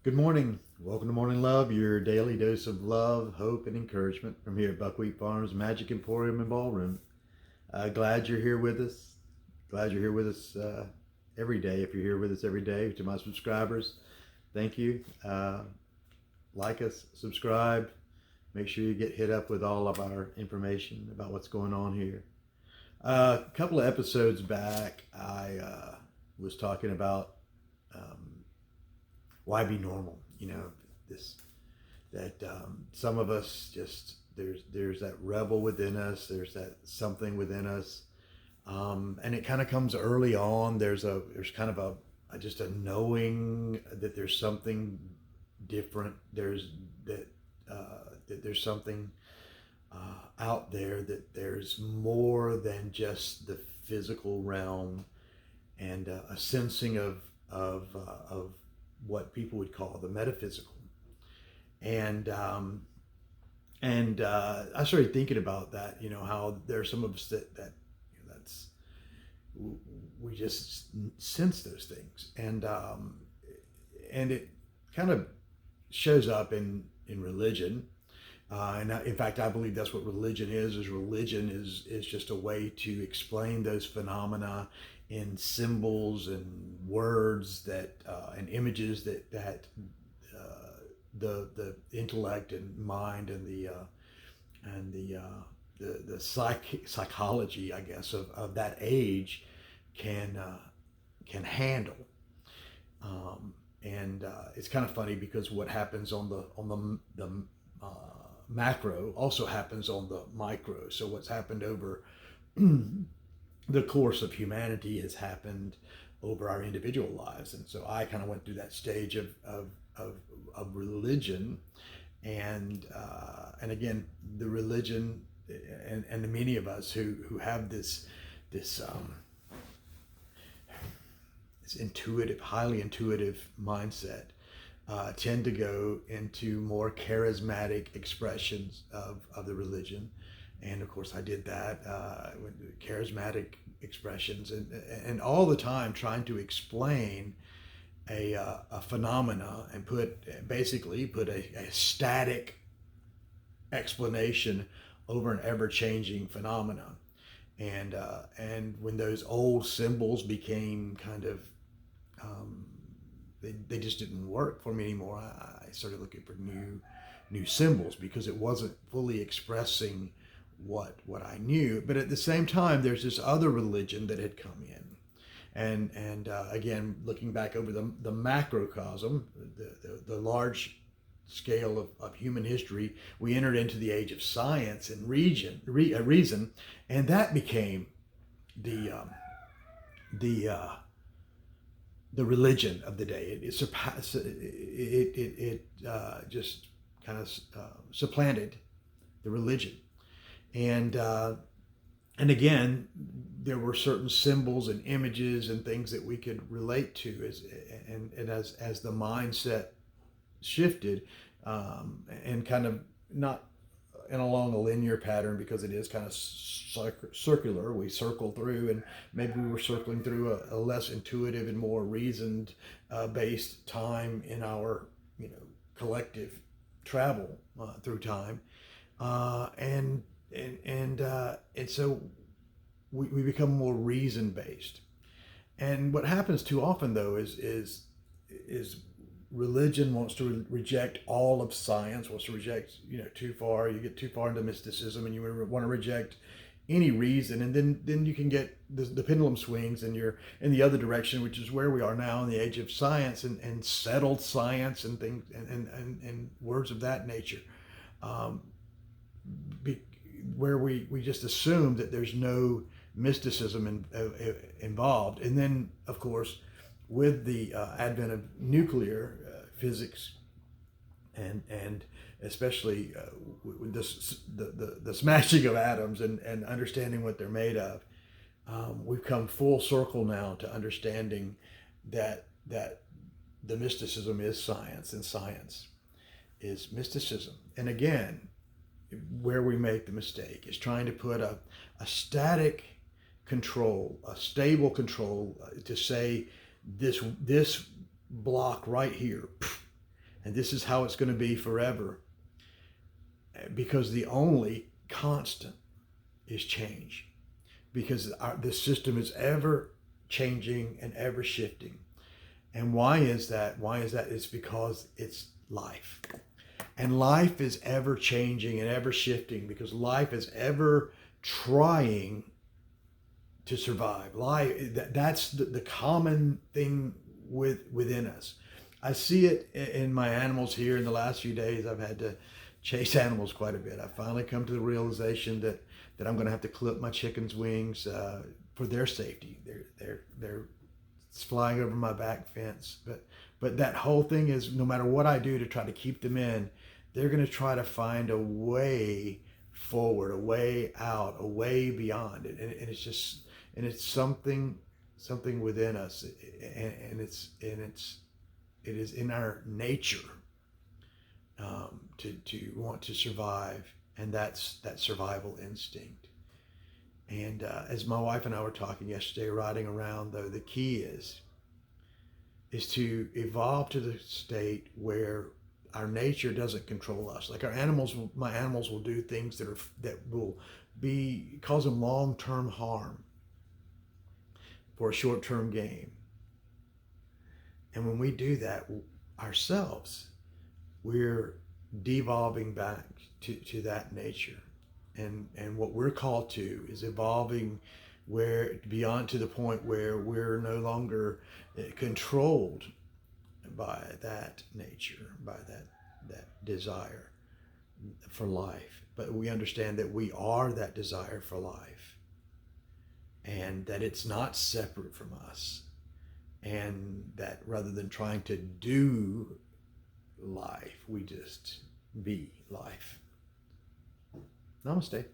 Good morning. Welcome to Morning Love, your daily dose of love, hope, and encouragement from here at Buckwheat Farms Magic Emporium and Ballroom. Glad you're here with us. Glad you're here with us every day. If you're here with us every day, to my subscribers, thank you. Like us, subscribe. Make sure you get hit up with all of our information about what's going on here. A couple of episodes back, I was talking about um, why be normal. This that some of us just there's that rebel within us. There's that something within us, and it kind of comes early on. There's kind of just a knowing that there's something different. That there's something out there, that there's more than just the physical realm, and a sensing of what people would call the metaphysical. And I started thinking about that. How there are some of us that that's we just sense those things, and it kind of shows up in religion. In fact, I believe that's what religion is. Religion is just a way to explain those phenomena in symbols and words and images that the intellect and mind and the psychology, I guess, of that age can handle. And It's kind of funny because what happens on the macro also happens on the micro. So what's happened over the course of humanity has happened over our individual lives. And so I kind of went through that stage of religion, and again, the religion, and the many of us who have this this intuitive, highly intuitive mindset, tend to go into more charismatic expressions of the religion. And of course, I did that, with charismatic expressions, and all the time trying to explain a phenomena, and basically put a static explanation over an ever-changing phenomenon. And when those old symbols became kind of they just didn't work for me anymore. I started looking for new symbols, because it wasn't fully expressing what I knew. But at the same time, there's this other religion that had come in, and again, looking back over the macrocosm, the large scale of human history, we entered into the age of science and reason, and that became the the religion of the day. It surpassed it just kind of supplanted the religion, and and again, there were certain symbols and images and things that we could relate to, as the mindset shifted, and kind of not and along a linear pattern, because it is kind of circular. We circle through, and maybe we were circling through a less intuitive and more reasoned based time in our collective travel through time, and so we become more reason based. And what happens too often, though, is religion wants to reject all of science, wants to reject, too far. You get too far into mysticism, and you want to reject any reason, and then you can get the pendulum swings, and you're in the other direction, which is where we are now in the age of science, and settled science and things, and words of that nature, um, be, where we just assume that there's no mysticism involved. And then, of course, with the advent of nuclear physics, and especially with the smashing of atoms, and understanding what they're made of, we've come full circle now to understanding that the mysticism is science, and science is mysticism. And again, where we make the mistake is trying to put a static control, a stable control, to say this block right here and this is how it's going to be forever, because the only constant is change, because the system is ever changing and ever shifting. And why is that? It's because it's life. And life is ever changing and ever shifting, because life is ever trying to survive. That's the common thing within us. I see it in my animals here. In the last few days, I've had to chase animals quite a bit. I finally come to the realization that I'm going to have to clip my chickens' wings for their safety. They're flying over my back fence, but that whole thing is, no matter what I do to try to keep them in, they're going to try to find a way forward, a way out, a way beyond it, and it's something within us, and it is in our nature to want to survive, and that's that survival instinct. And as my wife and I were talking yesterday, riding around, though, the key is to evolve to the state where our nature doesn't control us. Like my animals will do things that will cause them long-term harm for a short-term gain. And when we do that ourselves, we're devolving back to that nature. And what we're called to is evolving beyond to the point where we're no longer controlled by that nature, by that desire for life. But we understand that we are that desire for life, and that it's not separate from us, and that rather than trying to do life, we just be life. Namaste.